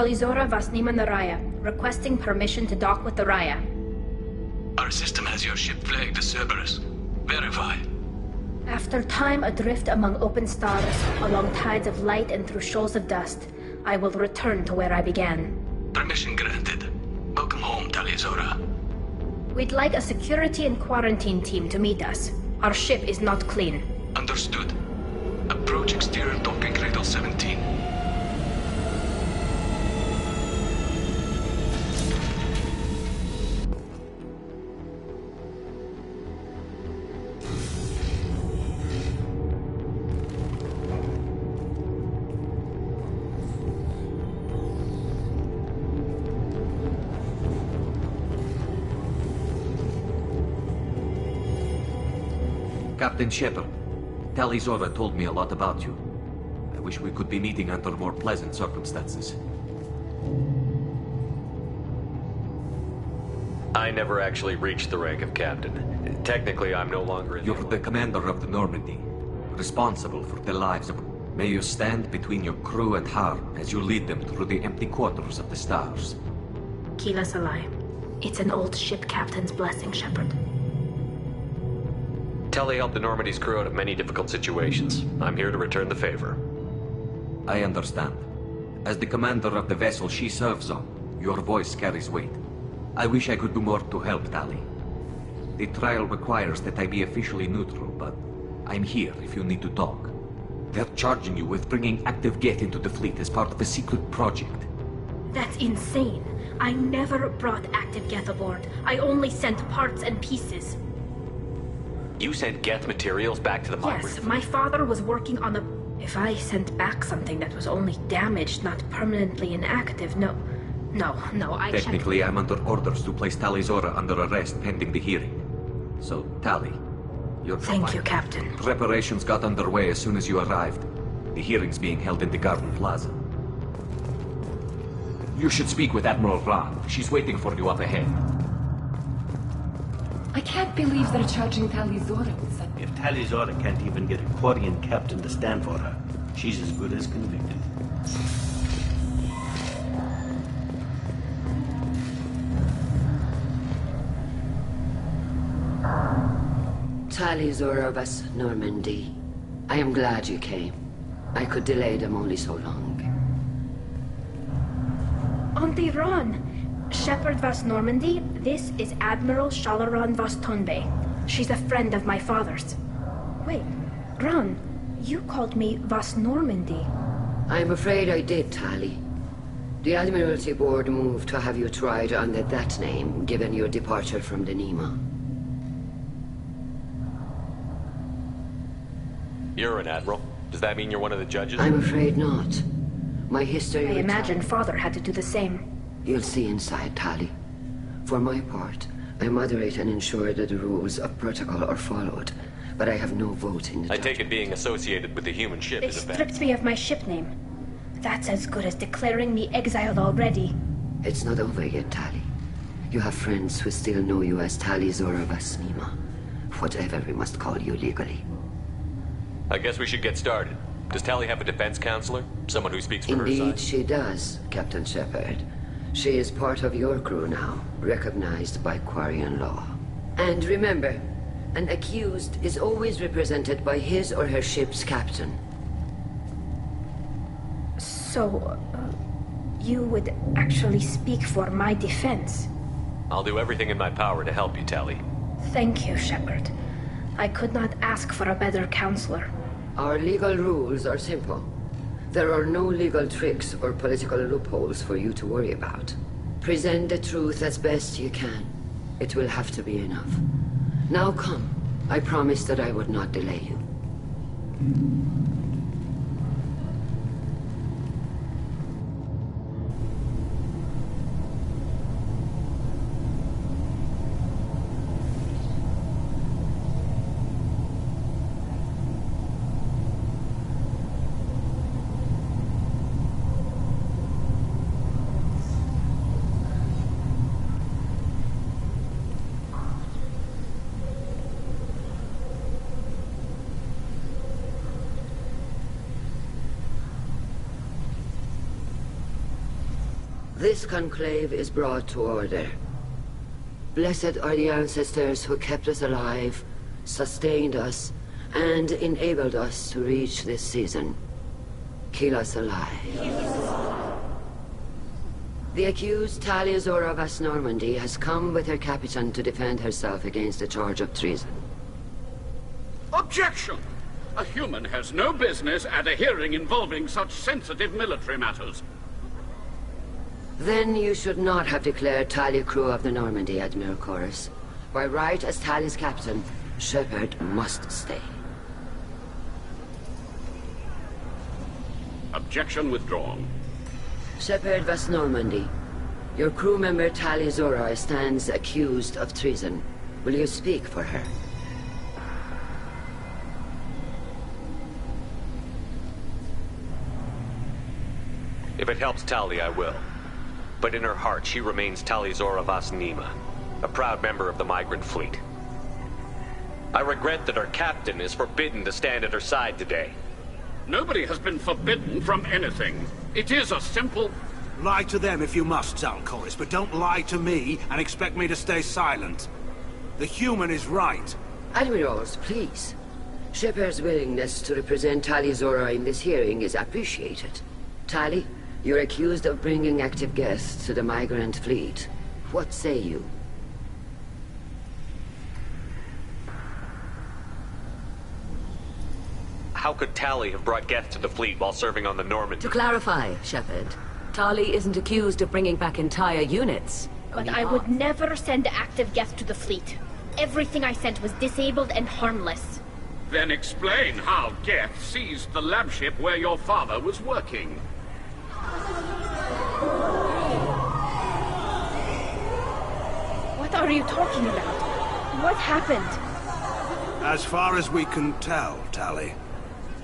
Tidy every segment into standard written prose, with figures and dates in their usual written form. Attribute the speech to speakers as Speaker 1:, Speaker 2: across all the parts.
Speaker 1: Talizora Vasnima Naraya, requesting permission to dock with the Raya.
Speaker 2: Our system has your ship flagged as Cerberus. Verify.
Speaker 1: After time adrift among open stars, along tides of light and through shoals of dust, I will return to where I began.
Speaker 2: Permission granted. Welcome home, Talizora.
Speaker 1: We'd like a security and quarantine team to meet us. Our ship is not clean.
Speaker 2: Understood. Approach exterior docking cradle 17.
Speaker 3: Captain Shepard, Talizora told me a lot about you. I wish we could be meeting under more pleasant circumstances.
Speaker 4: I never actually reached the rank of captain. Technically, I'm no longer in
Speaker 3: You're the commander of the Normandy, responsible for the lives of... May you stand between your crew and harm as you lead them through the empty quarters of the stars.
Speaker 1: Kila Salai. It's an old ship captain's blessing, Shepard.
Speaker 4: Telly helped the Normandy's crew out of many difficult situations. I'm here to return the favor.
Speaker 3: I understand. As the commander of the vessel she serves on, your voice carries weight. I wish I could do more to help, Tali. The trial requires that I be officially neutral, but I'm here if you need to talk. They're charging you with bringing active Geth into the fleet as part of a secret project.
Speaker 1: That's insane. I never brought active Geth aboard. I only sent parts and pieces.
Speaker 4: You sent Geth materials back to the mine?
Speaker 1: Yes, my father was working on a... If I sent back something that was only damaged, not permanently inactive, no, I
Speaker 3: Technically, I'm under orders to place Talizora under arrest pending the hearing. So, Tali, you're
Speaker 1: Thank
Speaker 3: fine.
Speaker 1: you, Captain.
Speaker 3: Preparations got underway as soon as you arrived. The hearing's being held in the Garden Plaza. You should speak with Admiral Ran. She's waiting for you up ahead.
Speaker 5: I can't believe they're charging Talizora with something.
Speaker 6: If Talizora can't even get a Quarian captain to stand for her, she's as good as convicted.
Speaker 7: Talizora of us, Normandy. I am glad you came. I could delay them only so long.
Speaker 1: Auntie Ron! Shepard Vas Normandy, this is Admiral Shalaran Vas Tonbe. She's a friend of my father's. Wait, Ron, you called me Vas Normandy.
Speaker 7: I'm afraid I did, Tali. The Admiralty Board moved to have you tried under that name, given your departure from the Nima.
Speaker 4: You're an admiral. Does that mean you're one of the judges?
Speaker 7: I'm afraid not. My history...
Speaker 1: I imagine father had to do the same.
Speaker 7: You'll see inside, Tali. For my part, I moderate and ensure that the rules of protocol are followed, but I have no vote in the
Speaker 4: I take it being associated with the human ship
Speaker 1: They
Speaker 4: is a
Speaker 1: stripped me of my ship name. That's as good as declaring me exiled already.
Speaker 7: It's not over yet, Tali. You have friends who still know you as Talizora Vasnima. Whatever we must call you legally.
Speaker 4: I guess we should get started. Does Tali have a defense counselor? Someone who speaks for her
Speaker 7: Indeed,
Speaker 4: side?
Speaker 7: she does, Captain Shepard. She is part of your crew now, recognized by Quarian law. And remember, an accused is always represented by his or her ship's captain.
Speaker 1: So, you would actually speak for my defense?
Speaker 4: I'll do everything in my power to help you, Tali.
Speaker 1: Thank you, Shepard. I could not ask for a better counselor.
Speaker 7: Our legal rules are simple. There are no legal tricks or political loopholes for you to worry about. Present the truth as best you can. It will have to be enough. Now come. I promised that I would not delay you. This conclave is brought to order. Blessed are the ancestors who kept us alive, sustained us, and enabled us to reach this season. Keep us alive. The accused Taliazora Vas Normandy has come with her captain to defend herself against a charge of treason.
Speaker 8: Objection! A human has no business at a hearing involving such sensitive military matters.
Speaker 7: Then you should not have declared Tali crew of the Normandy, Admiral Chorus. By right as Tali's captain, Shepard must stay.
Speaker 8: Objection withdrawn.
Speaker 7: Shepard Vas Normandy, your crew member Tali Zora stands accused of treason. Will you speak for her?
Speaker 4: If it helps Tali, I will. But in her heart, she remains Tali'Zorah Vas Nema, a proud member of the migrant fleet. I regret that our captain is forbidden to stand at her side today.
Speaker 8: Nobody has been forbidden from anything. It is a simple...
Speaker 9: Lie to them if you must, Zalcoris, but don't lie to me and expect me to stay silent. The human is right.
Speaker 7: Admirals, please. Shepard's willingness to represent Tali Zora in this hearing is appreciated. Tali, you're accused of bringing active guests to the migrant fleet. What say you?
Speaker 4: How could Tali have brought guests to the fleet while serving on the Normandy?
Speaker 10: To clarify, Shepard, Tali isn't accused of bringing back entire units.
Speaker 1: But I would never send active guests to the fleet. Everything I sent was disabled and harmless.
Speaker 8: Then explain how Geth seized the lab ship where your father was working.
Speaker 1: What are you talking about? What happened?
Speaker 9: As far as we can tell, Tali,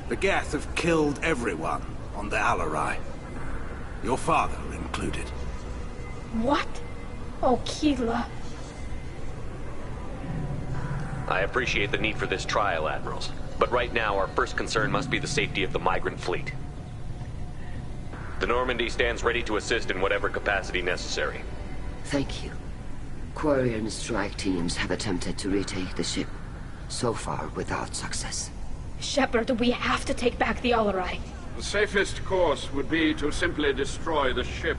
Speaker 9: the Geth have killed everyone on the Alarai. Your father included.
Speaker 1: What? Oh, Keela.
Speaker 4: I appreciate the need for this trial, Admirals. But right now, our first concern must be the safety of the migrant fleet. The Normandy stands ready to assist in whatever capacity necessary.
Speaker 7: Thank you. Quarian strike teams have attempted to retake the ship, so far without success.
Speaker 1: Shepard, we have to take back the Alarai.
Speaker 8: The safest course would be to simply destroy the ship.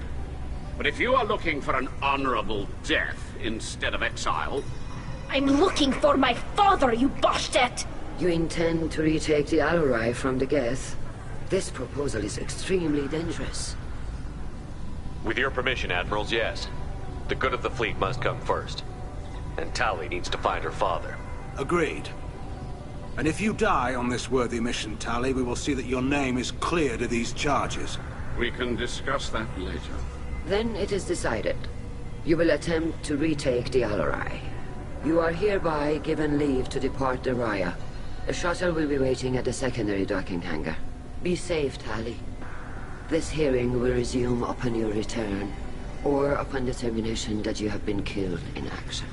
Speaker 8: But if you are looking for an honorable death instead of exile...
Speaker 1: I'm looking for my father, you bastet!
Speaker 7: You intend to retake the Alarai from the Geth? This proposal is extremely dangerous.
Speaker 4: With your permission, Admirals, yes. The good of the fleet must come first. And Tali needs to find her father.
Speaker 9: Agreed. And if you die on this worthy mission, Tali, we will see that your name is cleared of these charges.
Speaker 8: We can discuss that later.
Speaker 7: Then it is decided. You will attempt to retake the Alarai. You are hereby given leave to depart the Raya. A shuttle will be waiting at the secondary docking hangar. Be safe, Tali. This hearing will resume upon your return, or upon determination that you have been killed in action.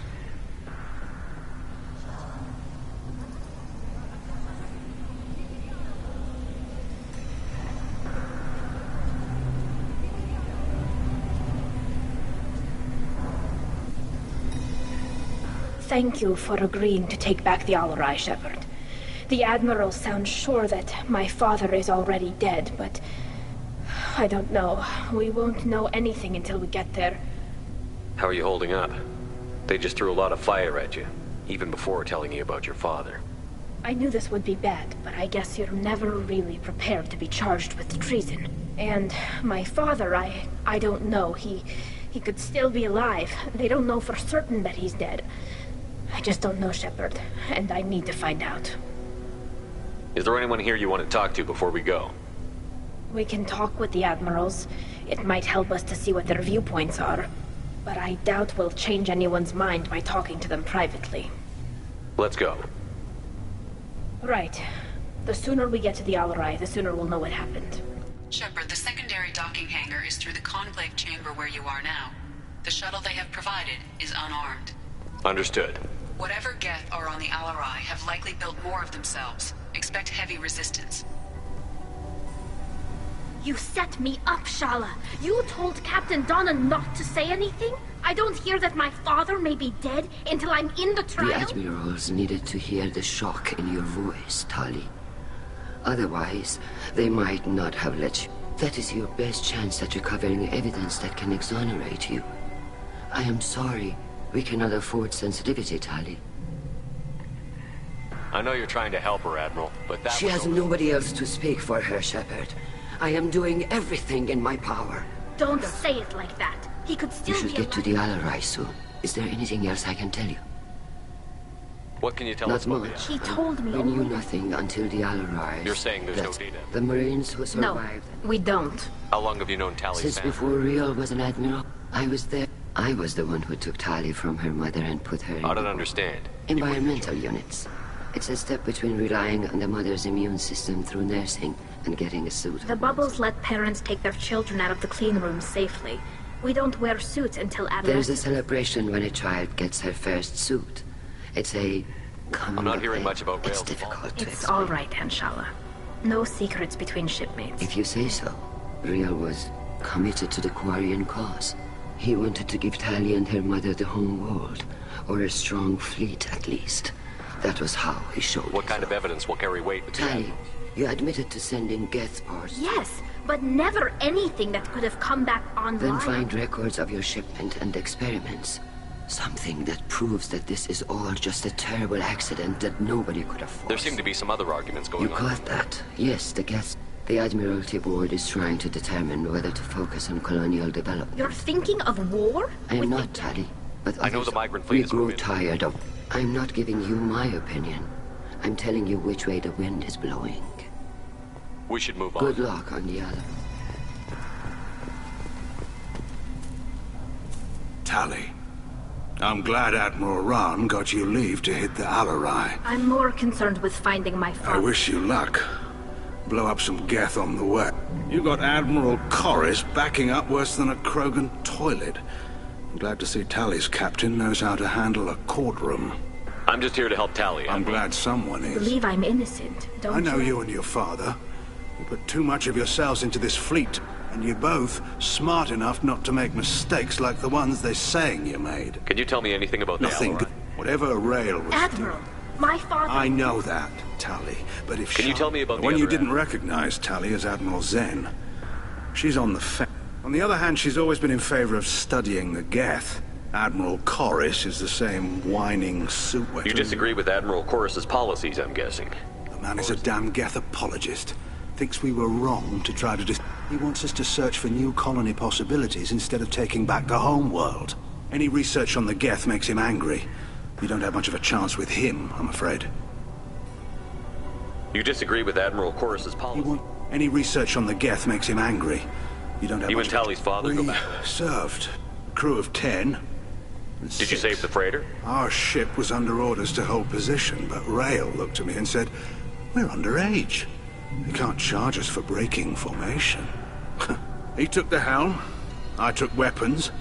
Speaker 1: Thank you for agreeing to take back the Alarai, Shepard. The Admiral sounds sure that my father is already dead, but... I don't know. We won't know anything until we get there.
Speaker 4: How are you holding up? They just threw a lot of fire at you, even before telling you about your father.
Speaker 1: I knew this would be bad, but I guess you're never really prepared to be charged with treason. And my father, I don't know. He could still be alive. They don't know for certain that he's dead. I just don't know, Shepard, and I need to find out.
Speaker 4: Is there anyone here you want to talk to before we go?
Speaker 1: We can talk with the Admirals. It might help us to see what their viewpoints are. But I doubt we'll change anyone's mind by talking to them privately.
Speaker 4: Let's go.
Speaker 1: Right. The sooner we get to the Alarai, the sooner we'll know what happened.
Speaker 11: Shepard, the secondary docking hangar is through the conclave chamber where you are now. The shuttle they have provided is unarmed.
Speaker 4: Understood.
Speaker 11: Whatever Geth are on the Alarai have likely built more of themselves. Expect heavy resistance.
Speaker 1: You set me up, Shala. You told Captain Donna not to say anything? I don't hear that my father may be dead until I'm in the trial?
Speaker 7: The admirals needed to hear the shock in your voice, Tali. Otherwise, they might not have let you. That is your best chance at recovering evidence that can exonerate you. I am sorry. We cannot afford sensitivity, Tali.
Speaker 4: I know you're trying to help her, Admiral, but that
Speaker 7: She has nobody else to speak for her, Shepard. I am doing everything in my power.
Speaker 1: Don't say it like that. He could still
Speaker 7: You
Speaker 1: be
Speaker 7: should get to
Speaker 1: alive.
Speaker 7: the Alarai soon. Is there anything else I can tell you?
Speaker 4: What can you tell
Speaker 7: Not
Speaker 4: us about
Speaker 7: much.
Speaker 4: the
Speaker 1: He told me
Speaker 7: We knew
Speaker 1: only...
Speaker 7: nothing until the Alarai.
Speaker 4: You're saying there's no data?
Speaker 7: The Marines who
Speaker 1: No,
Speaker 7: survived.
Speaker 1: we don't.
Speaker 4: How long have you known Tally's
Speaker 7: Since
Speaker 4: family?
Speaker 7: before Riel was an admiral, I was there. I was the one who took Tali from her mother and put her in
Speaker 4: I don't understand.
Speaker 7: environmental units. It's a step between relying on the mother's immune system through nursing and getting a suit.
Speaker 1: The bubbles let parents take their children out of the clean rooms safely. We don't wear suits until
Speaker 7: There's a
Speaker 1: adolescence.
Speaker 7: celebration when a child gets her first suit. It's a...
Speaker 4: I'm not hearing much about
Speaker 7: It's
Speaker 4: Rail's
Speaker 7: difficult to
Speaker 1: It's
Speaker 7: explain.
Speaker 1: all right, Anshala. No secrets between shipmates.
Speaker 7: If you say so. Riel was committed to the Quarian cause. He wanted to give Tali and her mother the home world, or a strong fleet at least. That was how he showed
Speaker 4: What kind of evidence will carry weight with the
Speaker 7: Tali,
Speaker 4: Admiral?
Speaker 7: you admitted to sending Geth parts.
Speaker 1: Yes, but never anything that could have come back online.
Speaker 7: Then find records of your shipment and experiments. Something that proves that this is all just a terrible accident that nobody could have forced.
Speaker 4: There seem to be some other arguments going
Speaker 7: You
Speaker 4: on.
Speaker 7: caught that? Yes, the Geth. The Admiralty Board is trying to determine whether to focus on colonial development.
Speaker 1: You're thinking of war?
Speaker 7: I am
Speaker 1: With
Speaker 7: not, Tali. But
Speaker 4: I know
Speaker 7: others-
Speaker 4: the migrant fleet
Speaker 7: We
Speaker 4: is
Speaker 7: grow
Speaker 4: moving.
Speaker 7: tired of... I'm not giving you my opinion. I'm telling you which way the wind is blowing.
Speaker 4: We should move on.
Speaker 7: Good luck on the other.
Speaker 9: Tali, I'm glad Admiral Rahn got you leave to hit the Alarai.
Speaker 1: I'm more concerned with finding my
Speaker 9: I
Speaker 1: father.
Speaker 9: wish you luck. Blow up some Geth on the way. You got Admiral Corris backing up worse than a Krogan toilet. I'm glad to see Tali's captain knows how to handle a courtroom.
Speaker 4: I'm just here to help Tally.
Speaker 9: I'm glad someone is.
Speaker 1: Believe I'm innocent, don't
Speaker 9: I know you and your father. You put too much of yourselves into this fleet, and you're both smart enough not to make mistakes like the ones they're saying you made.
Speaker 4: Can you tell me anything about the
Speaker 9: Nothing
Speaker 4: Alarai?
Speaker 9: good. Whatever Rail was
Speaker 1: Admiral, my father...
Speaker 9: I know that, Tali, but if
Speaker 4: Can you tell me about
Speaker 9: the
Speaker 4: the
Speaker 9: one you
Speaker 4: other
Speaker 9: didn't
Speaker 4: Admiral?
Speaker 9: recognize Tali as Admiral Zen, she's on the fence. On the other hand, she's always been in favor of studying the Geth. Admiral Corris is the same whining suit wetter.
Speaker 4: You disagree with Admiral Corus's policies, I'm guessing.
Speaker 9: The man is a damn Geth apologist. Thinks we were wrong to try to He wants us to search for new colony possibilities instead of taking back the home world. Any research on the Geth makes him angry. You don't have much of a chance with him, I'm afraid.
Speaker 4: You disagree with Admiral Corus's policies?
Speaker 9: Any research on the Geth makes him angry. You don't have
Speaker 4: You
Speaker 9: much
Speaker 4: and Tally's father go
Speaker 9: We
Speaker 4: back.
Speaker 9: served. A crew of 10.
Speaker 4: Did you save the freighter?
Speaker 9: Our ship was under orders to hold position, but Rail looked at me and said, "We're underage. You can't charge us for breaking formation." He took the helm, I took weapons,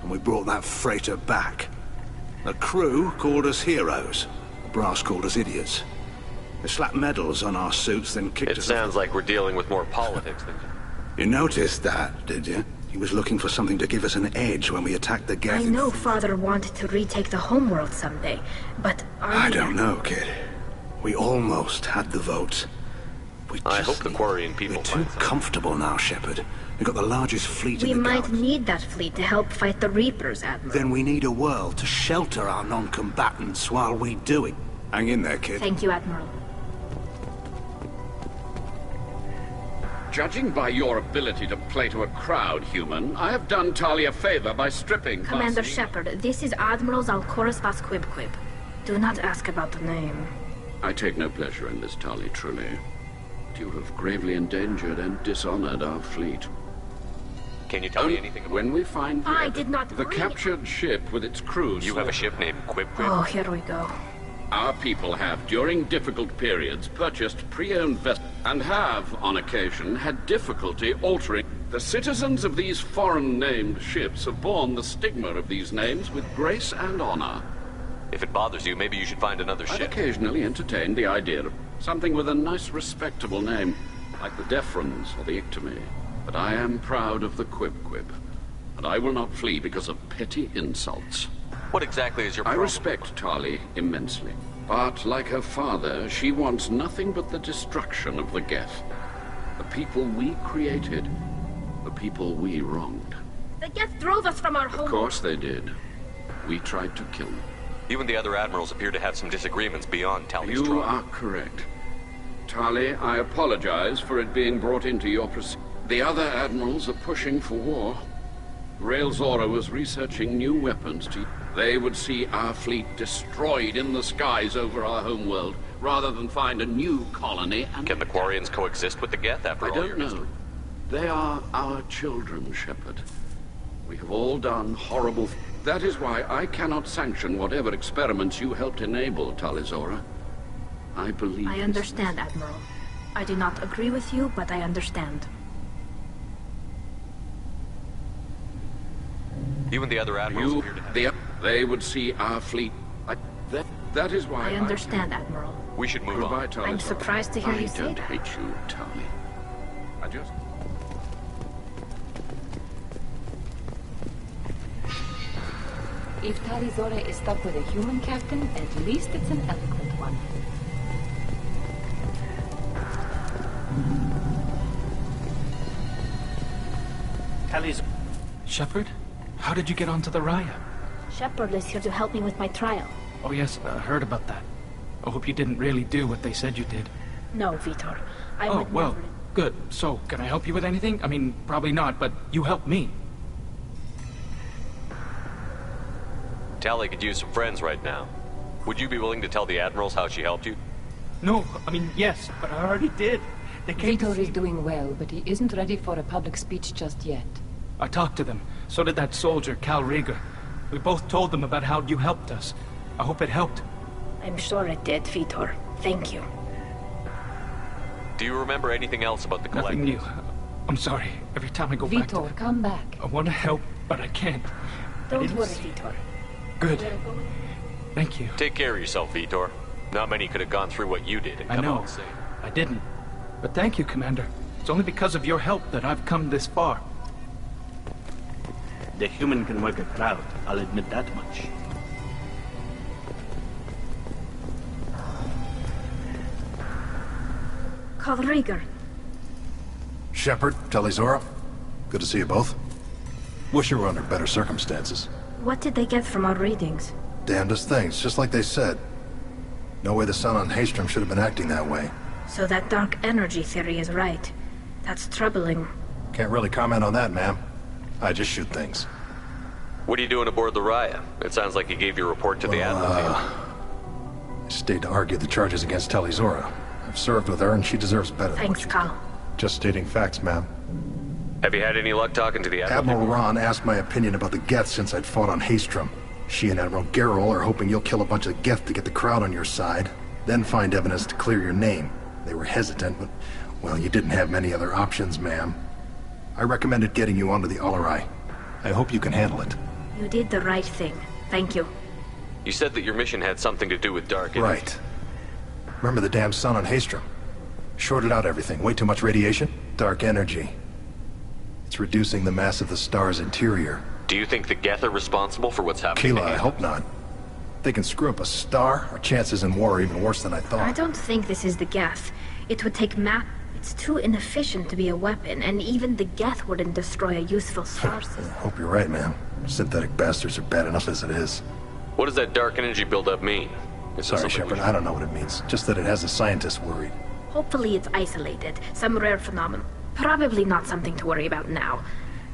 Speaker 9: and we brought that freighter back. The crew called us heroes. The brass called us idiots. They slapped medals on our suits, then kicked
Speaker 4: It
Speaker 9: us
Speaker 4: sounds like we're dealing with more politics than...
Speaker 9: You noticed that, did you? He was looking for something to give us an edge when we attacked the Geth.
Speaker 1: I know father wanted to retake the homeworld someday, but
Speaker 9: I don't know, kid. We almost had the vote.
Speaker 4: I hope the Quarian people
Speaker 9: We're too comfortable now, Shepard. We've got the largest fleet
Speaker 1: we
Speaker 9: in the
Speaker 1: might
Speaker 9: galaxy.
Speaker 1: need that fleet to help fight the Reapers, Admiral.
Speaker 9: Then we need a world to shelter our non-combatants while we do it. Hang in there, kid.
Speaker 1: Thank you, Admiral.
Speaker 8: Judging by your ability to play to a crowd, human, I have done Tali a favor by stripping
Speaker 1: Commander
Speaker 8: Vas-
Speaker 1: Shepard, this is Admiral Zalkoris Vasquibquib. Do not ask about the name.
Speaker 8: I take no pleasure in this, Tali, truly. You have gravely endangered and dishonored our fleet.
Speaker 4: Can you tell me anything about...
Speaker 8: When we find
Speaker 1: I did not
Speaker 8: the
Speaker 1: bring...
Speaker 8: captured ship with its crew...
Speaker 4: You have a ship named Quib Quib?
Speaker 1: Oh, here we go.
Speaker 8: Our people have, during difficult periods, purchased pre-owned vessels and have, on occasion, had difficulty altering. The citizens of these foreign-named ships have borne the stigma of these names with grace and honor.
Speaker 4: If it bothers you, maybe you should find another
Speaker 8: I've
Speaker 4: ship.
Speaker 8: occasionally entertained the idea of something with a nice, respectable name, like the Defrons or the Ictomy. But I am proud of the Quib-Quib, and I will not flee because of petty insults.
Speaker 4: What exactly is your
Speaker 8: I
Speaker 4: problem?
Speaker 8: respect Tali immensely, but like her father, she wants nothing but the destruction of the Geth. The people we created, the people we wronged.
Speaker 1: The Geth drove us from our home.
Speaker 8: Of course they did. We tried to kill them.
Speaker 4: You and the other admirals appear to have some disagreements beyond Tali's
Speaker 8: You
Speaker 4: drone.
Speaker 8: are correct. Tali, I apologize for it being brought into your The other admirals are pushing for war. Rael Zora was researching new weapons to... They would see our fleet destroyed in the skies over our homeworld, rather than find a new colony and...
Speaker 4: Can the Quarians coexist with the Geth after
Speaker 8: I
Speaker 4: all
Speaker 8: don't
Speaker 4: your
Speaker 8: know.
Speaker 4: history?
Speaker 8: They are our children, Shepard. We have all done horrible... That is why I cannot sanction whatever experiments you helped enable, Talizora. I believe...
Speaker 1: I understand, Admiral. I do not agree with you, but I understand.
Speaker 4: You and the other admirals appear to have...
Speaker 8: They would see our fleet... That is why
Speaker 1: I understand, Admiral.
Speaker 4: We should move on.
Speaker 8: Goodbye, Talizora.
Speaker 1: I'm surprised to hear you say
Speaker 8: I don't
Speaker 1: that.
Speaker 8: hate you, Tali. I just...
Speaker 5: If Talizora is stuck with a human captain, at least it's an eloquent one.
Speaker 6: Tali's...
Speaker 12: Shepard? How did you get onto the Raya?
Speaker 1: Shepard is here to help me with my trial.
Speaker 12: Oh yes, I heard about that. I hope you didn't really do what they said you did.
Speaker 1: No, Vitor. I
Speaker 12: Oh,
Speaker 1: would
Speaker 12: well,
Speaker 1: never...
Speaker 12: good. So, can I help you with anything? I mean, probably not, but you helped me.
Speaker 4: Tali could use some friends right now. Would you be willing to tell the admirals how she helped you?
Speaker 12: No, I mean, yes, but I already did. They came to
Speaker 5: Vitor
Speaker 12: see...
Speaker 5: is doing well, but he isn't ready for a public speech just yet.
Speaker 12: I talked to them. So did that soldier, Cal Rieger. We both told them about how you helped us. I hope it helped.
Speaker 1: I'm sure it did, Vitor. Thank you.
Speaker 4: Do you remember anything else about the collective?
Speaker 12: Nothing new. I'm sorry. Every time I go back to...
Speaker 5: Vitor, come back.
Speaker 12: I want to help, but I can't.
Speaker 1: Don't worry, Vitor.
Speaker 12: Good. Thank you.
Speaker 4: Take care of yourself, Vitor. Not many could have gone through what you did and
Speaker 12: I
Speaker 4: come
Speaker 12: know.
Speaker 4: out safe.
Speaker 12: I didn't. But thank you, Commander. It's only because of your help that I've come this far.
Speaker 6: The human can work a crowd, I'll admit that much.
Speaker 1: Cal Rieger.
Speaker 13: Shepard, Talizora, good to see you both. Wish you were under better circumstances.
Speaker 1: What did they get from our readings?
Speaker 13: Damnedest things, just like they said. No way the sun on Haystrom should have been acting that way.
Speaker 1: So that dark energy theory is right. That's troubling.
Speaker 13: Can't really comment on that, ma'am. I just shoot things.
Speaker 4: What are you doing aboard the Raya? It sounds like you gave your report to the Admiralty.
Speaker 13: I stayed to argue the charges against Talizora. I've served with her and she deserves better than
Speaker 1: Thanks,
Speaker 13: what
Speaker 1: Cal.
Speaker 13: Just stating facts, ma'am.
Speaker 4: Have you had any luck talking to the Admiralty?
Speaker 13: Admiral Ron asked my opinion about the Geth since I'd fought on Haystrom. She and Admiral Gerrel are hoping you'll kill a bunch of Geth to get the crowd on your side, then find evidence to clear your name. They were hesitant, but, well, you didn't have many other options, ma'am. I recommended getting you onto the Alarai. I hope you can handle it.
Speaker 1: You did the right thing. Thank you.
Speaker 4: You said that your mission had something to do with dark energy.
Speaker 13: Right. Remember the damn sun on Haystrom? Shorted out everything. Way too much radiation? Dark energy. It's reducing the mass of the star's interior.
Speaker 4: Do you think the Geth are responsible for what's happening?
Speaker 13: Keela, I hope not. If they can screw up a star, our chances in war are even worse than I thought.
Speaker 1: I don't think this is the Geth. It would take It's too inefficient to be a weapon, and even the Geth wouldn't destroy a useful star system.
Speaker 13: I hope you're right, ma'am. Synthetic bastards are bad enough as it is.
Speaker 4: What does that dark energy buildup mean?
Speaker 13: Sorry, Shepard, I don't know what it means. Just that it has the scientists worried.
Speaker 1: Hopefully it's isolated, some rare phenomenon. Probably not something to worry about now.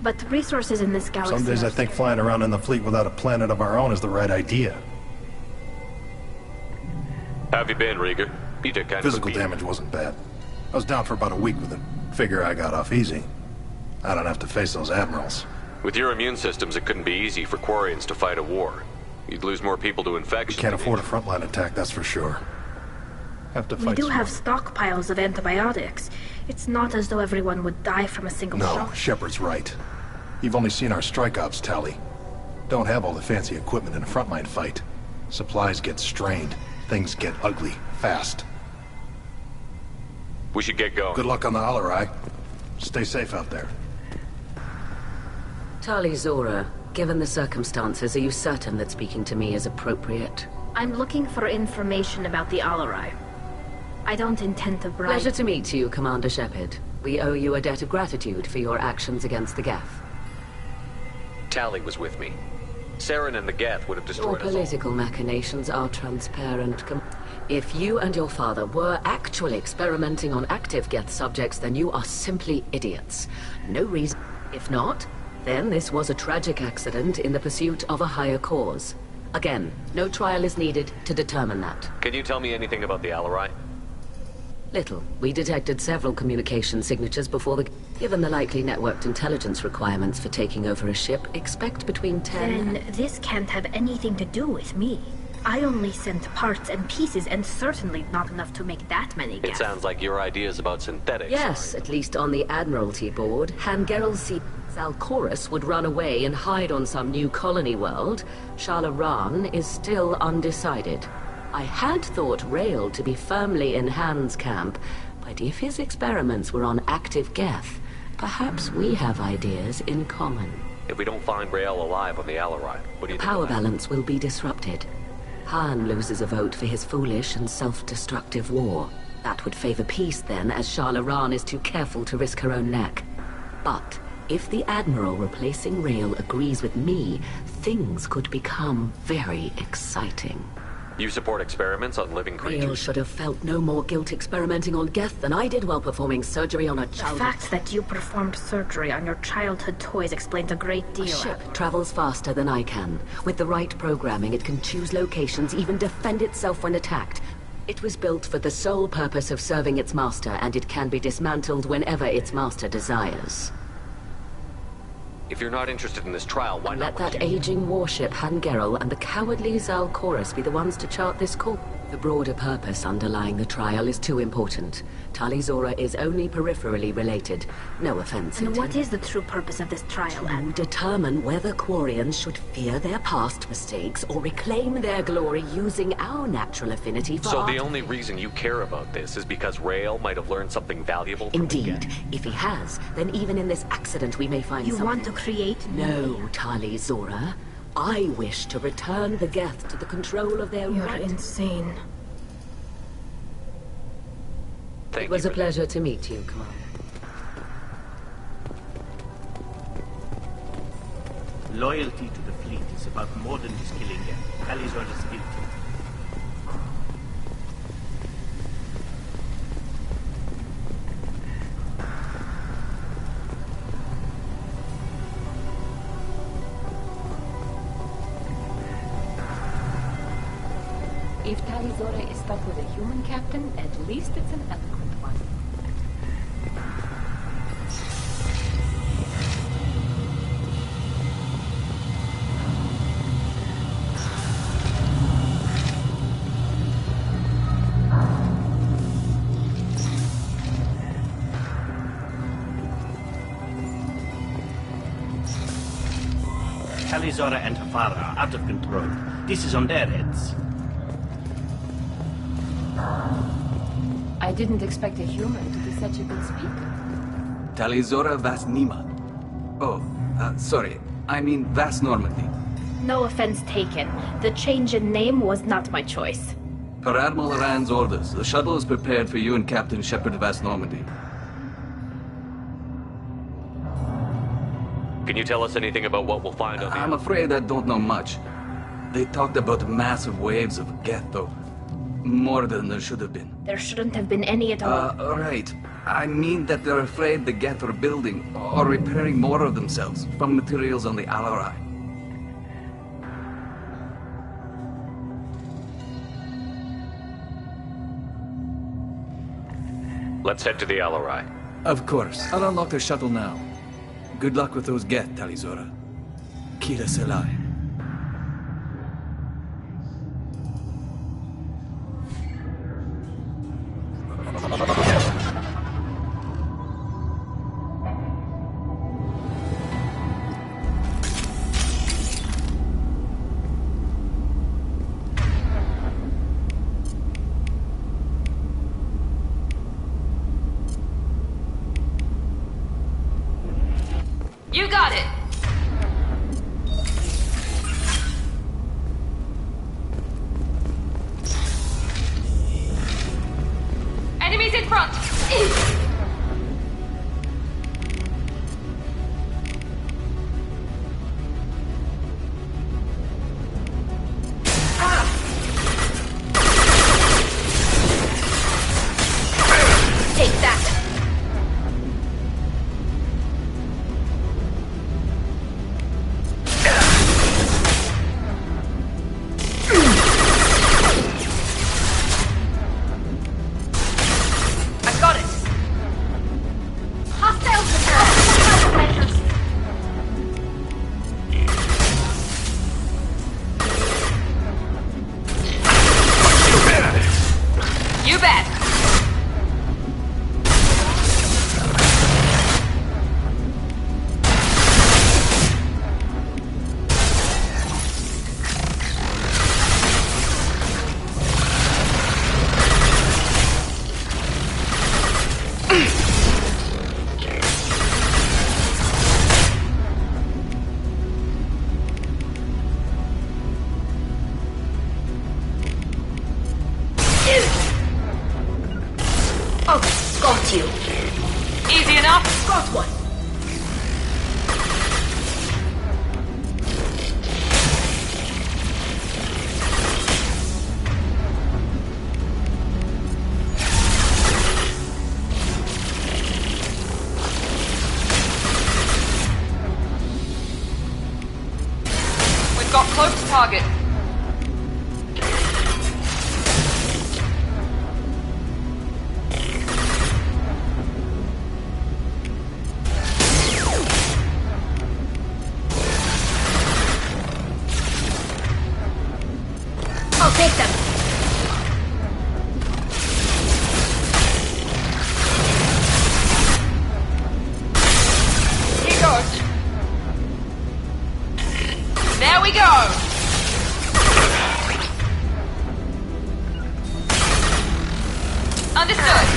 Speaker 1: But resources in this galaxy...
Speaker 13: Some days I think flying around in the fleet without a planet of our own is the right idea.
Speaker 4: How have you been, Rieger? You took kind
Speaker 13: Physical
Speaker 4: of a beat.
Speaker 13: damage wasn't bad. I was down for about a week with it. Figure I got off easy. I don't have to face those admirals.
Speaker 4: With your immune systems, it couldn't be easy for Quarians to fight a war. You'd lose more people to infection.
Speaker 13: We can't afford a frontline attack, that's for sure. Have to
Speaker 1: We
Speaker 13: fight
Speaker 1: do
Speaker 13: smart.
Speaker 1: have stockpiles of antibiotics. It's not as though everyone would die from a single
Speaker 13: No,
Speaker 1: shot.
Speaker 13: Shepard's right. You've only seen our strike ops tally. Don't have all the fancy equipment in a frontline fight. Supplies get strained. Things get ugly, fast.
Speaker 4: We should get going.
Speaker 13: Good luck on the Alarai. Stay safe out there.
Speaker 10: Tali Zora, given the circumstances, are you certain that speaking to me is appropriate?
Speaker 1: I'm looking for information about the Alarai. I don't intend to bribe...
Speaker 10: Pleasure to meet you, Commander Shepard. We owe you a debt of gratitude for your actions against the Geth.
Speaker 4: Tali was with me. Saren and the Geth would have
Speaker 10: Your
Speaker 4: destroyed us all.
Speaker 10: political machinations are transparent. If you and your father were actually experimenting on active Geth subjects, then you are simply idiots. No reason. If not, then this was a tragic accident in the pursuit of a higher cause. Again, no trial is needed to determine that.
Speaker 4: Can you tell me anything about the Alarai?
Speaker 10: Little. We detected several communication signatures before the... Given the likely networked intelligence requirements for taking over a ship, expect between 10...
Speaker 1: Then this can't have anything to do with me. I only sent parts and pieces, and certainly not enough to make that many
Speaker 4: It sounds like your ideas about synthetics.
Speaker 10: Yes, at least on the Admiralty board, Hangerel C. Zalcorus would run away and hide on some new colony world. Shalaran is still undecided. I had thought Rail to be firmly in Han's camp, but if his experiments were on active Geth, perhaps we have ideas in common.
Speaker 4: If we don't find Rael alive on the Alarai, what do you think?
Speaker 10: Power balance will be disrupted. Han loses a vote for his foolish and self-destructive war. That would favor peace then, as Shalaran is too careful to risk her own neck. But if the Admiral replacing Rail agrees with me, things could become very exciting.
Speaker 4: You support experiments on living creatures?
Speaker 10: Rail should have felt no more guilt experimenting on Geth than I did while performing surgery on a child.
Speaker 1: The fact that you performed surgery on your childhood toys explains a great deal.
Speaker 10: A ship travels faster than I can. With the right programming, it can choose locations, even defend itself when attacked. It was built for the sole purpose of serving its master, and it can be dismantled whenever its master desires.
Speaker 4: If you're not interested in this trial, why
Speaker 10: Let
Speaker 4: not?
Speaker 10: that aging warship Hangerel and the cowardly Zalcorus be the ones to chart this course. The broader purpose underlying the trial is too important. Tali Zora is only peripherally related. No offense
Speaker 1: And
Speaker 10: intended.
Speaker 1: what is the true purpose of this trial,
Speaker 10: To determine whether Quarians should fear their past mistakes or reclaim their glory using our natural affinity for
Speaker 4: So
Speaker 10: art.
Speaker 4: the only reason you care about this is because Rael might have learned something valuable from the
Speaker 10: Indeed.
Speaker 4: Geth?
Speaker 10: If he has, then even in this accident we may find
Speaker 1: You
Speaker 10: something.
Speaker 1: want to create...
Speaker 10: No, Tali Zora. I wish to return the Geth to the control of their
Speaker 1: You're
Speaker 10: right.
Speaker 1: insane.
Speaker 10: It was a pleasure to meet you, Commander.
Speaker 6: Loyalty to the fleet is about more than just killing them. Talizor is guilty.
Speaker 5: If Tali Zora is stuck with a human captain, at least it's an eloquent one.
Speaker 6: Talizora and her father are out of control. This is on their heads.
Speaker 5: I didn't expect a human to be such a good speaker.
Speaker 3: Talizora Vas Nima. Oh, sorry. I mean Vas Normandy.
Speaker 1: No offense taken. The change in name was not my choice.
Speaker 3: Per Admiral Rand's orders, the shuttle is prepared for you and Captain Shepard Vas Normandy.
Speaker 4: Can you tell us anything about what we'll find on the...
Speaker 3: I'm afraid I don't know much. They talked about massive waves of Geth, though. More than there should have been.
Speaker 1: There shouldn't have been any at all.
Speaker 3: Right. I mean that they're afraid the Geth are building or repairing more of themselves from materials on the Alarai.
Speaker 4: Let's head to the Alarai.
Speaker 12: Of course. I'll unlock the shuttle now. Good luck with those Geth, Talizora. Kira Selai.
Speaker 10: You got it!
Speaker 14: Easy enough.
Speaker 1: Got one.
Speaker 14: We've got close to target.
Speaker 1: I'll take them.
Speaker 14: Here goes. There we go. Understood.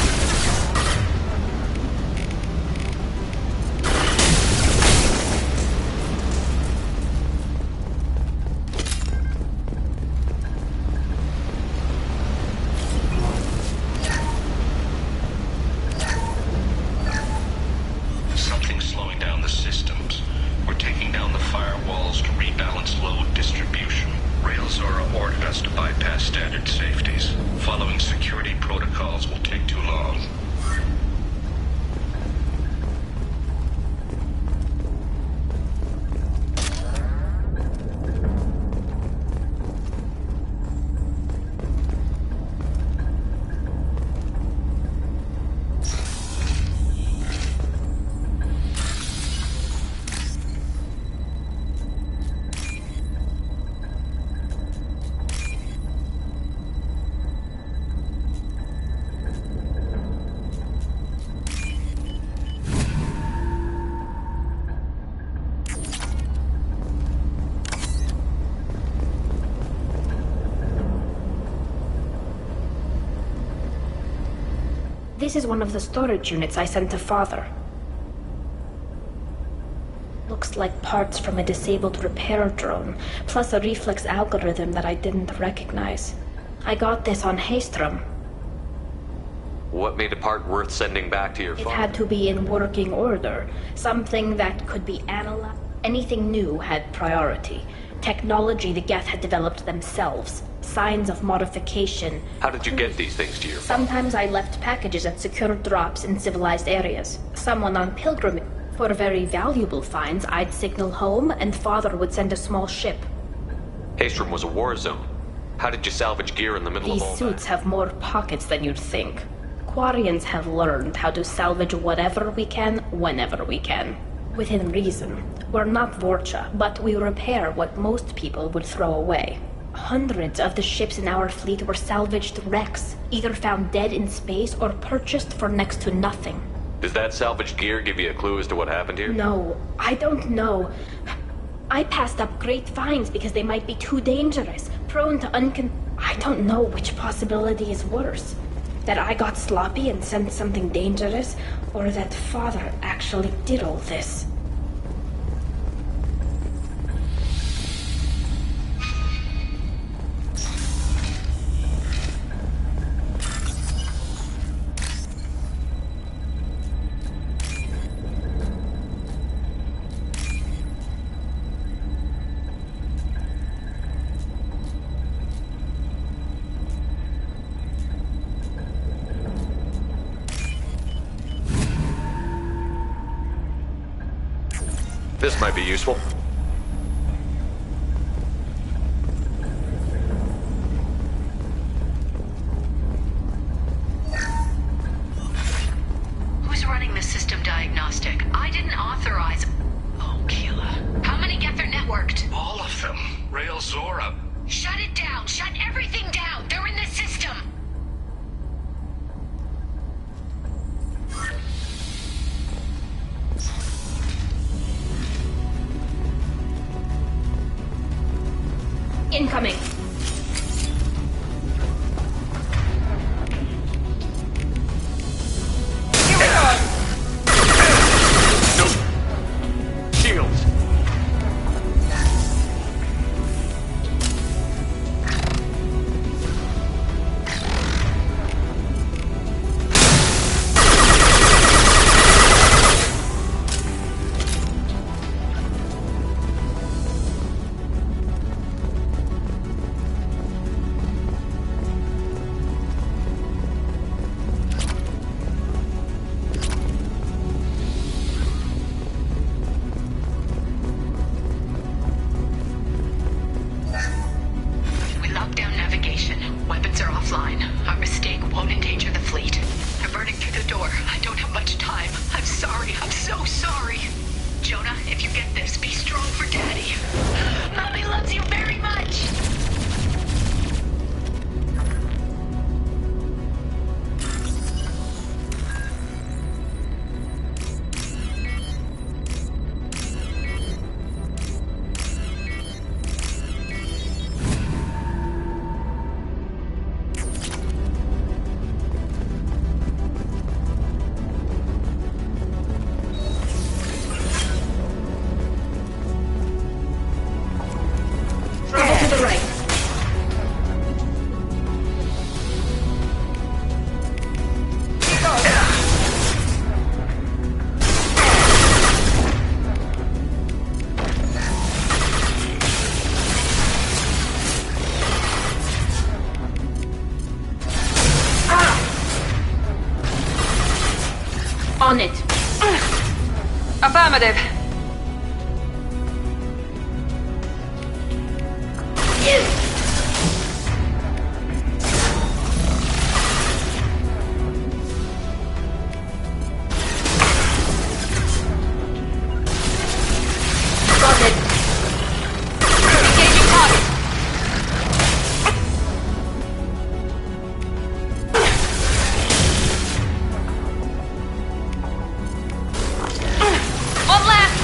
Speaker 15: Something's slowing down the systems. We're taking down the firewalls to rebalance load distribution. Railzora ordered us to bypass standard safeties. Following security protocols will take too long.
Speaker 1: This is one of the storage units I sent to Father. Looks like parts from a disabled repair drone, plus a reflex algorithm that I didn't recognize. I got this on Haystrom.
Speaker 4: What made a part worth sending back to your
Speaker 1: It
Speaker 4: father?
Speaker 1: had to be in working order. Something that could be analyzed. Anything new had priority. Technology the Geth had developed themselves. Signs of modification.
Speaker 4: How did you get these things to your father?
Speaker 1: Sometimes I left packages at secure drops in civilized areas. Someone on pilgrimage. For very valuable finds, I'd signal home, and Father would send a small ship.
Speaker 4: Haystrom was a war zone. How did you salvage gear in the middle
Speaker 1: These
Speaker 4: of all
Speaker 1: suits have more pockets than you'd think. Quarians have learned how to salvage whatever we can, whenever we can. Within reason. We're not Vorcha, but we repair what most people would throw away. Hundreds of the ships in our fleet were salvaged wrecks, either found dead in space or purchased for next to nothing.
Speaker 4: Does that salvaged gear give you a clue as to what happened here?
Speaker 1: No, I don't know. I passed up great finds because they might be too dangerous, prone to I don't know which possibility is worse. That I got sloppy and sent something dangerous, or that Father actually did all this.
Speaker 4: This might be useful.
Speaker 11: Who's running the system diagnostic? I didn't authorize. Oh, Keela. How many Geth are networked?
Speaker 15: All of them. Railzora.
Speaker 11: Shut it down. Shut everything down. They're in the system.
Speaker 1: Incoming.
Speaker 14: Here we go.
Speaker 4: Shields.
Speaker 11: If you get this, be strong for Daddy. Mommy loves you very much.
Speaker 1: On it.
Speaker 14: Affirmative.
Speaker 1: Got it.
Speaker 14: Engaging target. One left.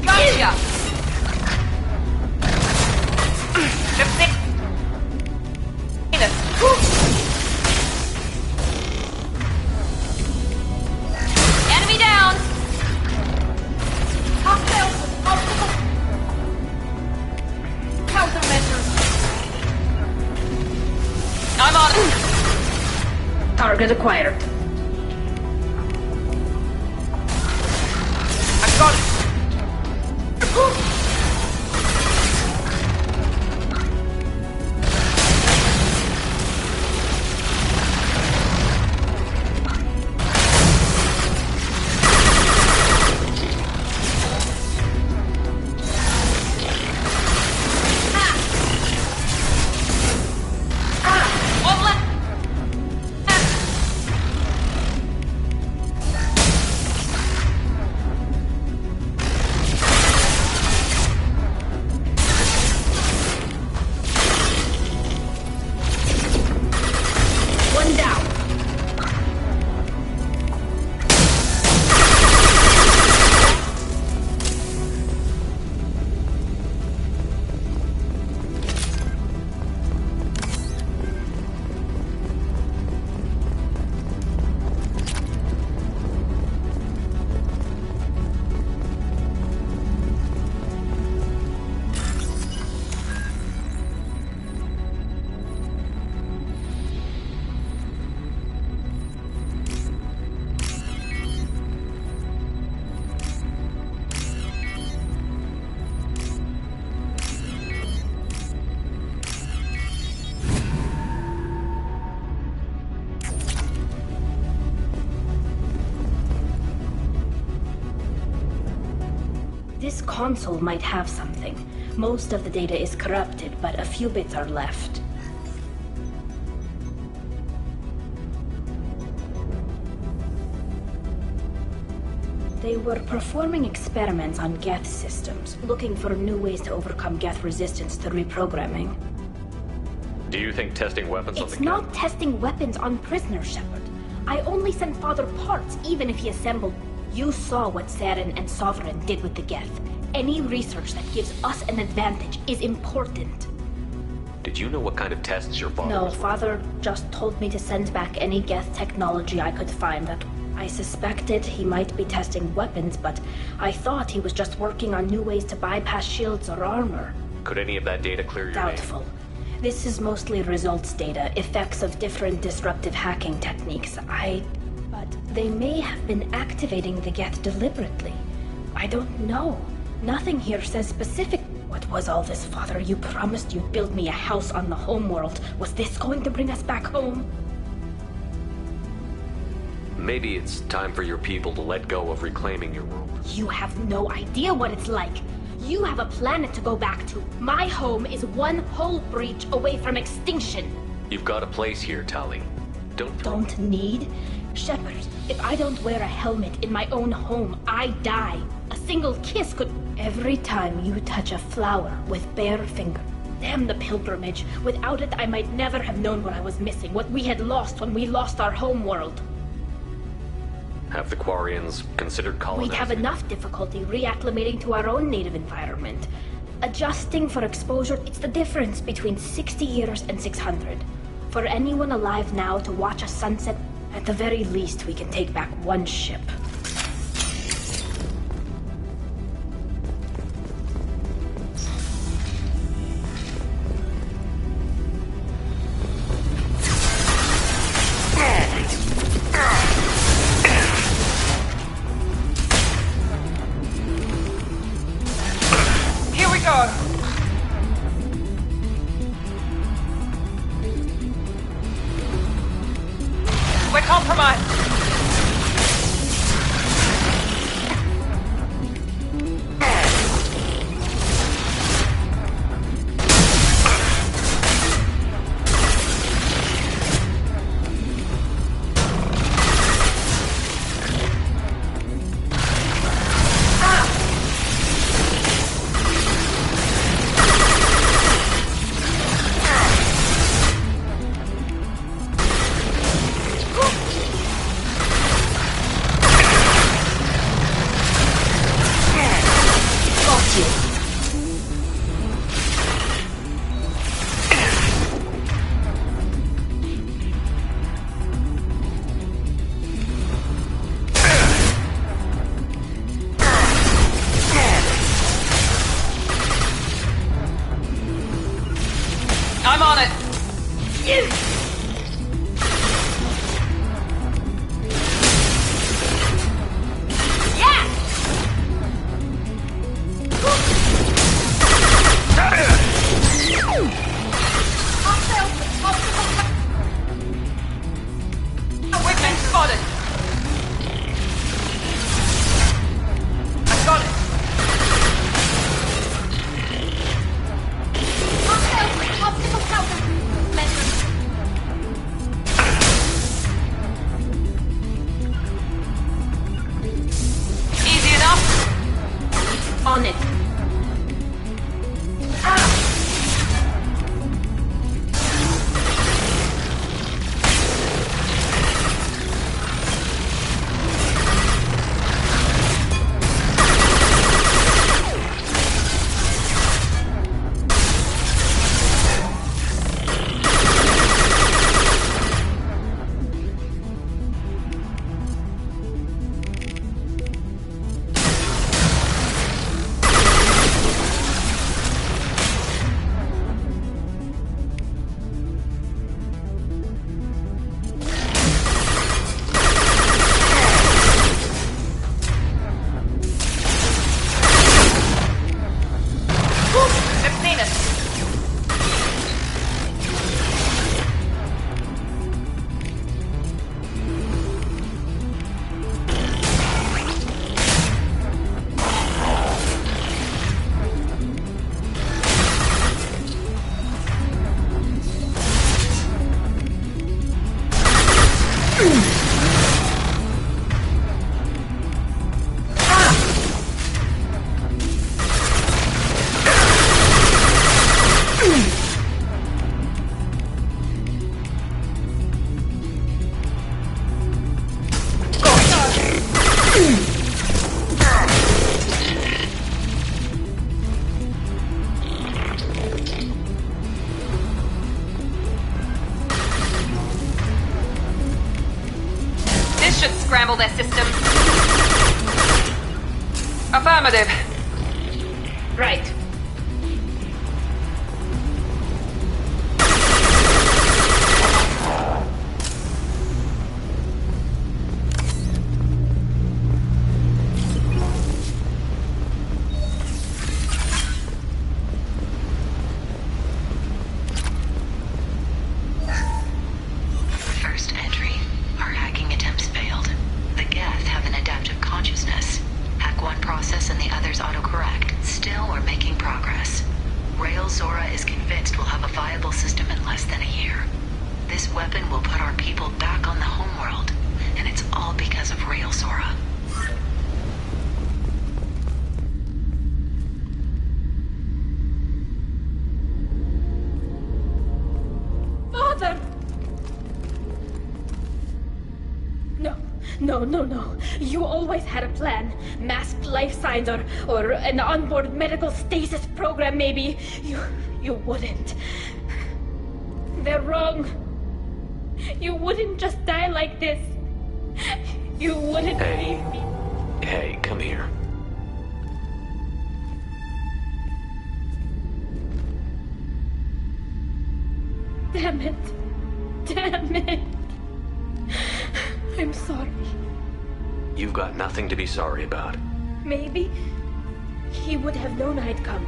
Speaker 14: Gotcha. Enemy down. I'm on it.
Speaker 1: Target acquired.
Speaker 14: I've got it. One left.
Speaker 1: One down. This console might have something. Most of the data is corrupted, but a few bits are left. They were performing experiments on Geth systems, looking for new ways to overcome Geth resistance to reprogramming.
Speaker 4: Do you think testing weapons on
Speaker 1: It's
Speaker 4: the
Speaker 1: not testing weapons on prisoners, Shepard. I only sent Father parts, even if he assembled. You saw what Saren and Sovereign did with the Geth. Any research that gives us an advantage is important.
Speaker 4: Did you know what kind of tests your father
Speaker 1: No,
Speaker 4: was
Speaker 1: Father just told me to send back any Geth technology I could find. That I suspected he might be testing weapons, but I thought he was just working on new ways to bypass shields or armor.
Speaker 4: Could any of that data clear your
Speaker 1: Doubtful. This is mostly results data, effects of different disruptive hacking techniques. But they may have been activating the Geth deliberately. I don't know. Nothing here says specific. What was all this, Father? You promised you'd build me a house on the homeworld. Was this going to bring us back home?
Speaker 4: Maybe it's time for your people to let go of reclaiming your world.
Speaker 1: You have no idea what it's like. You have a planet to go back to. My home is one hull breach away from extinction.
Speaker 4: You've got a place here, Tali.
Speaker 1: Don't need? Shepard, if I don't wear a helmet in my own home, I die. A single kiss could... Every time you touch a flower with bare finger. Damn the pilgrimage. Without it, I might never have known what I was missing, what we had lost when we lost our home world.
Speaker 4: Have the Quarians considered colonizing?
Speaker 1: We'd have enough difficulty reacclimating to our own native environment. Adjusting for exposure, it's the difference between 60 years and 600. For anyone alive now to watch a sunset, at the very least, we can take back one ship.
Speaker 14: Here we go. We're compromised. I'm on it. We've been spotted. I got it. Obstacle counter. Easy enough.
Speaker 1: On it.
Speaker 14: Should scramble their systems. Affirmative.
Speaker 1: Right.
Speaker 11: First entry. Our hacking attempts failed. The Geth have an adaptive consciousness. Hack one process and the others autocorrect. Still, we're making progress. Rail Zora is convinced we'll have a viable system in less than a year. This weapon will put our people back on the homeworld, and it's all because of Rail Zora.
Speaker 1: Father! No. You always had a plan. Masked life signs or an onboard medical stasis program, maybe. You wouldn't. They're wrong. You wouldn't just die like this. You wouldn't.
Speaker 4: Hey, come here.
Speaker 1: Damn it. I'm sorry.
Speaker 4: You've got nothing to be sorry about.
Speaker 1: Maybe he would have known I'd come.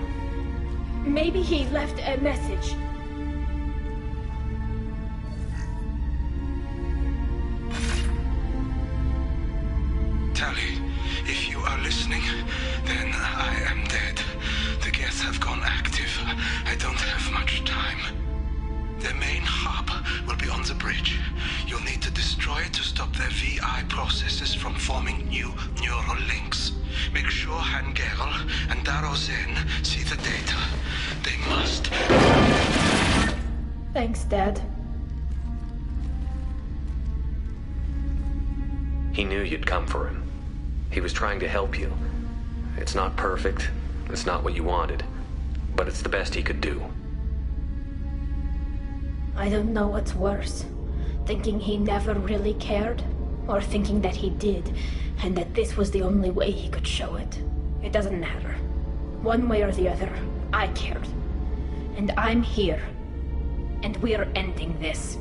Speaker 1: Maybe he left a message.
Speaker 9: Tali, if you are listening, then I am dead. The Geth have gone active. I don't have much time. The main hub will be on the bridge. You'll need to destroy it to stop their VI processes from forming new neural links. Make sure Hangerl and Darozen see the data. They must.
Speaker 1: Thanks, Dad.
Speaker 4: He knew you'd come for him. He was trying to help you. It's not perfect. It's not what you wanted. But it's the best he could do.
Speaker 1: I don't know what's worse. Thinking he never really cared, or thinking that he did, and that this was the only way he could show it. It doesn't matter. One way or the other, I cared. And I'm here. And we're ending this.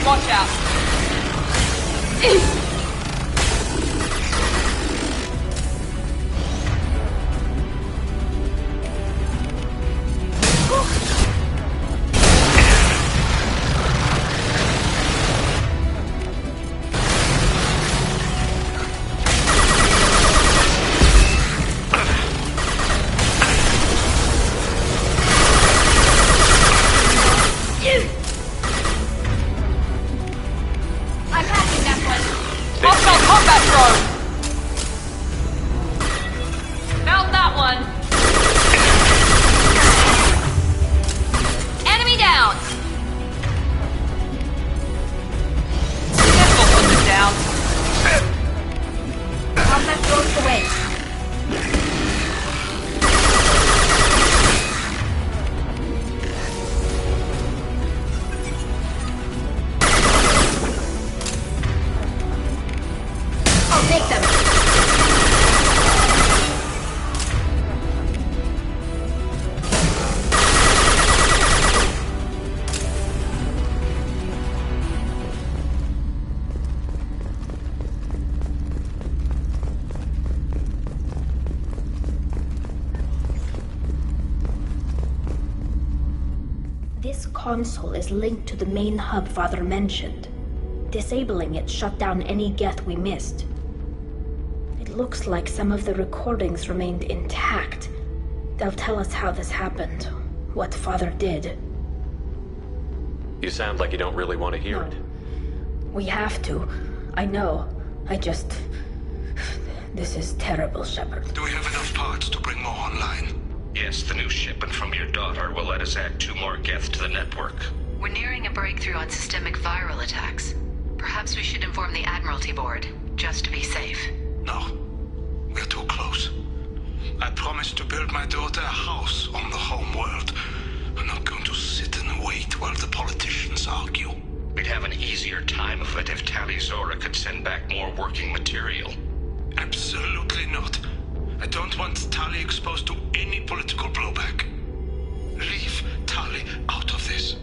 Speaker 14: Watch out. I'm hacking that one.
Speaker 1: This console is linked to the main hub Father mentioned. Disabling it shut down any Geth we missed. It looks like some of the recordings remained intact. They'll tell us how this happened, what Father did.
Speaker 4: You sound like you don't really want to hear it.
Speaker 1: We have to. I know. This is terrible, Shepard.
Speaker 9: Do we have enough parts to bring more online?
Speaker 15: Yes, the new shipment from your daughter will let us add 2 more Geth to the network.
Speaker 11: We're nearing a breakthrough on systemic viral attacks. Perhaps we should inform the Admiralty Board, just to be safe.
Speaker 9: No. We're too close. I promised to build my daughter a house on the home world. I'm not going to sit and wait while the politicians argue.
Speaker 15: We'd have an easier time of it if Tali Zora could send back more working material.
Speaker 9: Absolutely not. I don't want Tali exposed to any political blowback. Leave Tali out of this.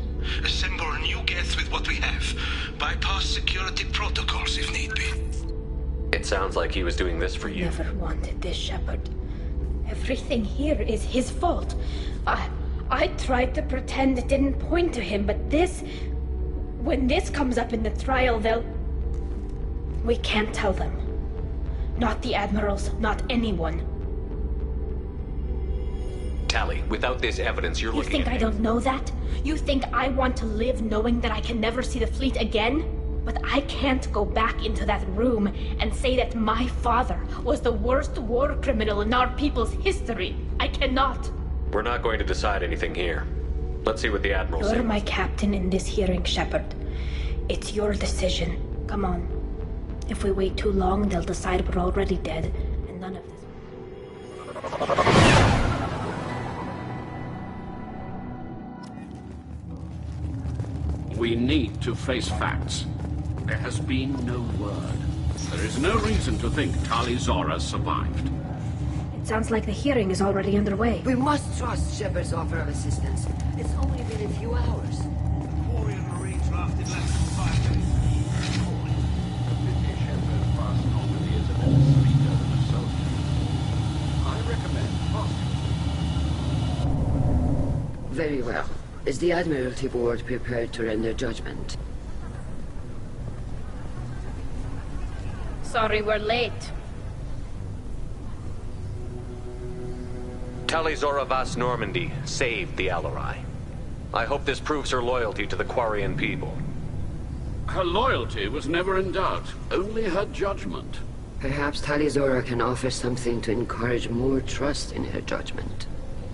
Speaker 9: Assemble new Geth with what we have. Bypass security protocols if need be.
Speaker 4: It sounds like he was doing this for you.
Speaker 1: Never wanted this, Shepard. Everything here is his fault. I tried to pretend it didn't point to him, but this... When this comes up in the trial, they'll... We can't tell them. Not the admirals, not anyone.
Speaker 4: Tali, without this evidence, you're looking at...
Speaker 1: You think I don't know that? You think I want to live knowing that I can never see the fleet again? But I can't go back into that room and say that my father was the worst war criminal in our people's history. I cannot.
Speaker 4: We're not going to decide anything here. Let's see what the Admiral says.
Speaker 1: You're my captain in this hearing, Shepard. It's your decision. Come on. If we wait too long, they'll decide we're already dead, and none of this...
Speaker 8: We need to face facts. There has been no word. There is no reason to think Tali Zora survived.
Speaker 1: It sounds like the hearing is already underway.
Speaker 7: We must trust Shepard's offer of assistance. It's only been a few hours.
Speaker 9: Quarian Marines lasted less than 5 days.
Speaker 7: Very well. Is the Admiralty Board prepared to render judgment?
Speaker 1: Sorry we're late.
Speaker 4: Tali Zora Vas Normandy saved the Alarai. I hope this proves her loyalty to the Quarian people.
Speaker 8: Her loyalty was never in doubt, only her judgment.
Speaker 7: Perhaps Tali Zora can offer something to encourage more trust in her judgment.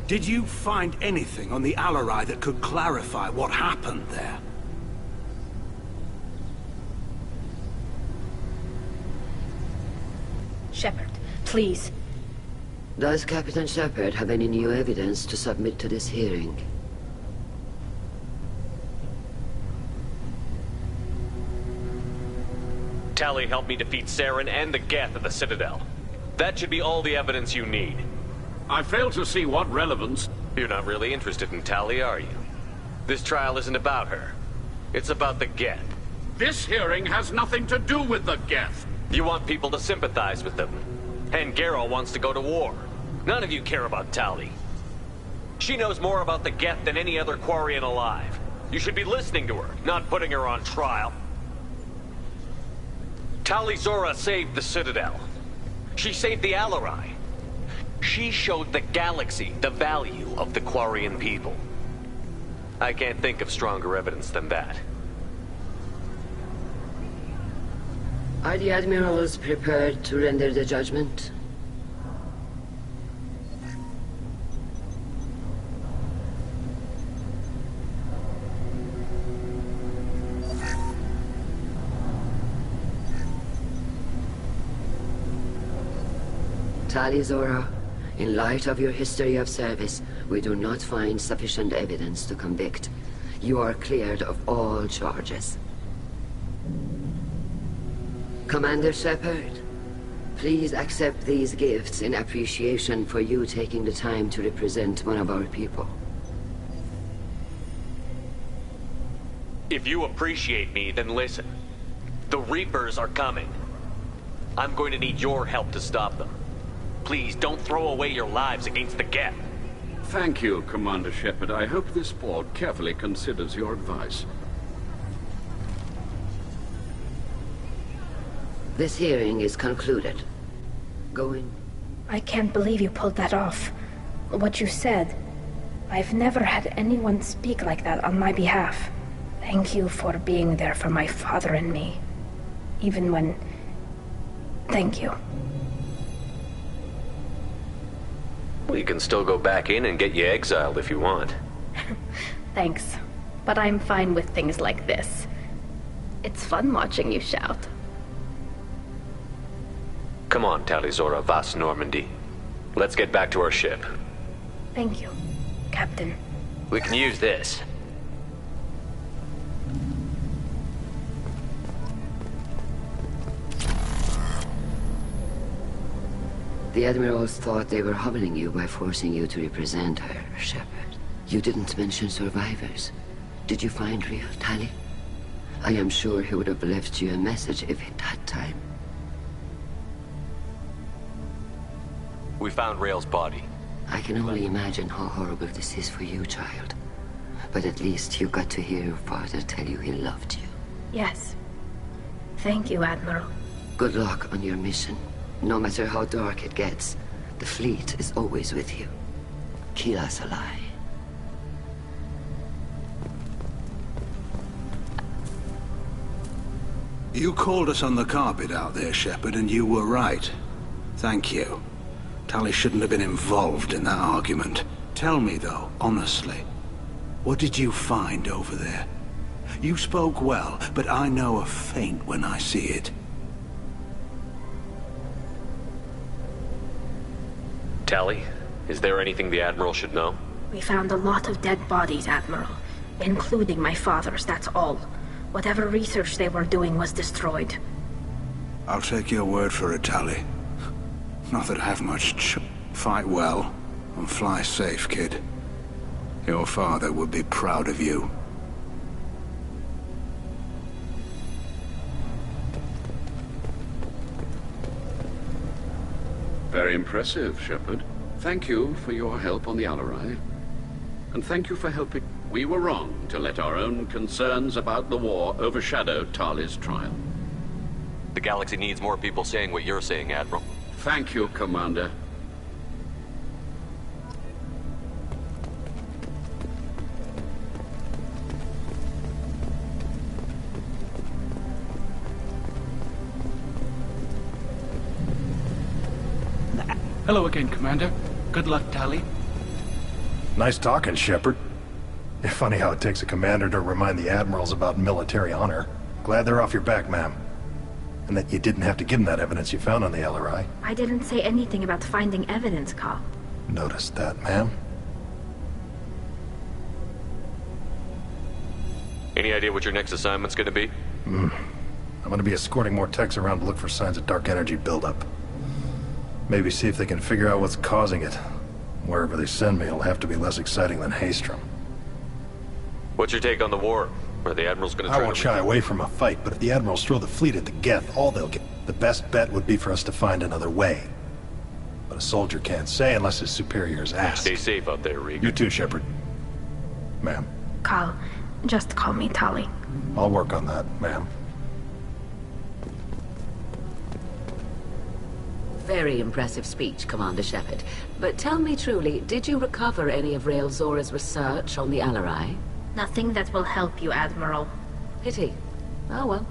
Speaker 9: Did you find anything on the Alarai that could clarify what happened there?
Speaker 1: Shepard, please.
Speaker 7: Does Captain Shepard have any new evidence to submit to this hearing?
Speaker 4: Tali helped me defeat Saren and the Geth at the Citadel. That should be all the evidence you need.
Speaker 8: I fail to see what relevance...
Speaker 4: You're not really interested in Tali, are you? This trial isn't about her. It's about the Geth.
Speaker 8: This hearing has nothing to do with the Geth.
Speaker 4: You want people to sympathize with them. And Geralt wants to go to war. None of you care about Tali. She knows more about the Geth than any other Quarian alive. You should be listening to her, not putting her on trial. Tali Zora saved the Citadel. She saved the Alarai. She showed the galaxy the value of the Quarian people. I can't think of stronger evidence than that.
Speaker 7: Are the admirals prepared to render the judgment? Tali Zora, in light of your history of service, we do not find sufficient evidence to convict. You are cleared of all charges. Commander Shepard, please accept these gifts in appreciation for you taking the time to represent one of our people.
Speaker 4: If you appreciate me, then listen. The Reapers are coming. I'm going to need your help to stop them. Please, don't throw away your lives against the Geth.
Speaker 8: Thank you, Commander Shepard. I hope this board carefully considers your advice.
Speaker 7: This hearing is concluded. Going.
Speaker 1: I can't believe you pulled that off. What you said. I've never had anyone speak like that on my behalf. Thank you for being there for my father and me. Even when... Thank you.
Speaker 4: We can still go back in and get you exiled if you want.
Speaker 1: Thanks. But I'm fine with things like this. It's fun watching you shout.
Speaker 4: Come on, Talizora Vas Normandy. Let's get back to our ship.
Speaker 1: Thank you, Captain.
Speaker 4: We can use this.
Speaker 7: The Admirals thought they were humbling you by forcing you to represent her, Shepard. You didn't mention survivors. Did you find real Tali? I am sure he would have left you a message if he'd had time.
Speaker 4: We found Rael's body.
Speaker 7: I can only imagine how horrible this is for you, child. But at least you got to hear your father tell you he loved you.
Speaker 1: Yes. Thank you, Admiral.
Speaker 7: Good luck on your mission. No matter how dark it gets, the fleet is always with you. Kila Salai.
Speaker 9: You called us on the carpet out there, Shepard, and you were right. Thank you. Tali shouldn't have been involved in that argument. Tell me, though, honestly, what did you find over there? You spoke well, but I know a feint when I see it.
Speaker 4: Tali, is there anything the Admiral should know?
Speaker 1: We found a lot of dead bodies, Admiral. Including my father's, that's all. Whatever research they were doing was destroyed.
Speaker 9: I'll take your word for it, Tali. Not that I have much Fight well, and fly safe, kid. Your father would be proud of you.
Speaker 8: Very impressive, Shepard. Thank you for your help on the Alarai. And thank you for helping. We were wrong to let our own concerns about the war overshadow Tali's trial.
Speaker 4: The galaxy needs more people saying what you're saying, Admiral.
Speaker 8: Thank you, Commander.
Speaker 12: Hello again, Commander. Good luck, Tali.
Speaker 13: Nice talking, Shepard. It's funny how it takes a commander to remind the admirals about military honor. Glad they're off your back, ma'am. And that you didn't have to give them that evidence you found on the LRI.
Speaker 1: I didn't say anything about finding evidence, Carl.
Speaker 13: Noticed that, ma'am.
Speaker 4: Any idea what your next assignment's gonna be?
Speaker 13: I'm gonna be escorting more techs around to look for signs of dark energy buildup. Maybe see if they can figure out what's causing it. Wherever they send me, it'll have to be less exciting than Haystrom.
Speaker 4: What's your take on the war? Are the Admirals gonna try
Speaker 13: I won't shy away from a fight, but if the Admirals throw the fleet at the Geth, all they'll get... The best bet would be for us to find another way. But a soldier can't say unless his superiors ask.
Speaker 4: Stay safe out there, Regan.
Speaker 13: You too, Shepard. Ma'am.
Speaker 1: Carl, just call me Tali.
Speaker 13: I'll work on that, ma'am.
Speaker 10: Very impressive speech, Commander Shepard. But tell me truly, did you recover any of Rael Zora's research on the Alarai?
Speaker 1: Nothing that will help you, Admiral.
Speaker 10: Pity. Oh well.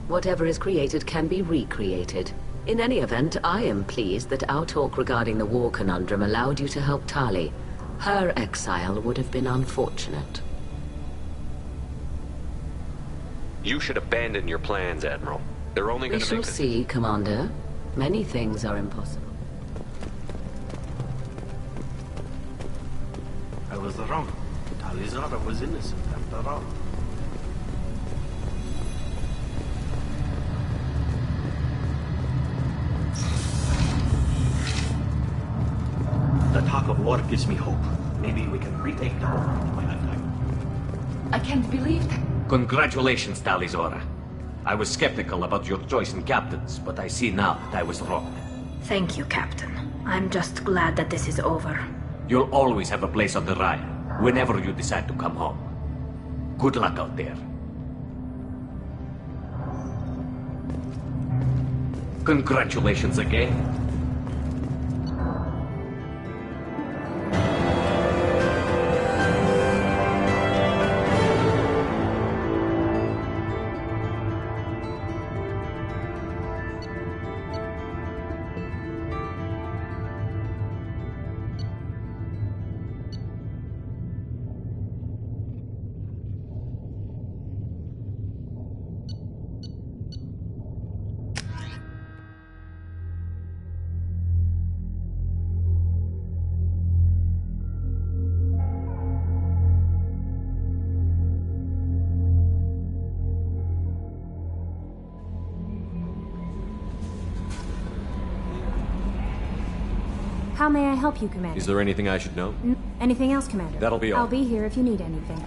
Speaker 10: Whatever is created can be recreated. In any event, I am pleased that our talk regarding the war conundrum allowed you to help Tali. Her exile would have been unfortunate.
Speaker 4: You should abandon your plans, Admiral. They're only
Speaker 10: We
Speaker 4: gonna
Speaker 10: shall
Speaker 4: make us...
Speaker 10: see, Commander. Many things are impossible.
Speaker 6: I was wrong. Talizora was innocent after all. The talk of war gives me hope. Maybe we can retake the war in my lifetime.
Speaker 14: I can't believe that.
Speaker 3: Congratulations, Talizora. I was skeptical about your choice in captains, but I see now that I was wrong.
Speaker 1: Thank you, Captain. I'm just glad that this is over.
Speaker 3: You'll always have a place on the Raya, whenever you decide to come home. Good luck out there. Congratulations again.
Speaker 16: How may I help you, Commander?
Speaker 4: Is there anything I should know?
Speaker 16: Anything else, Commander?
Speaker 4: That'll be all.
Speaker 16: I'll be here if you need anything.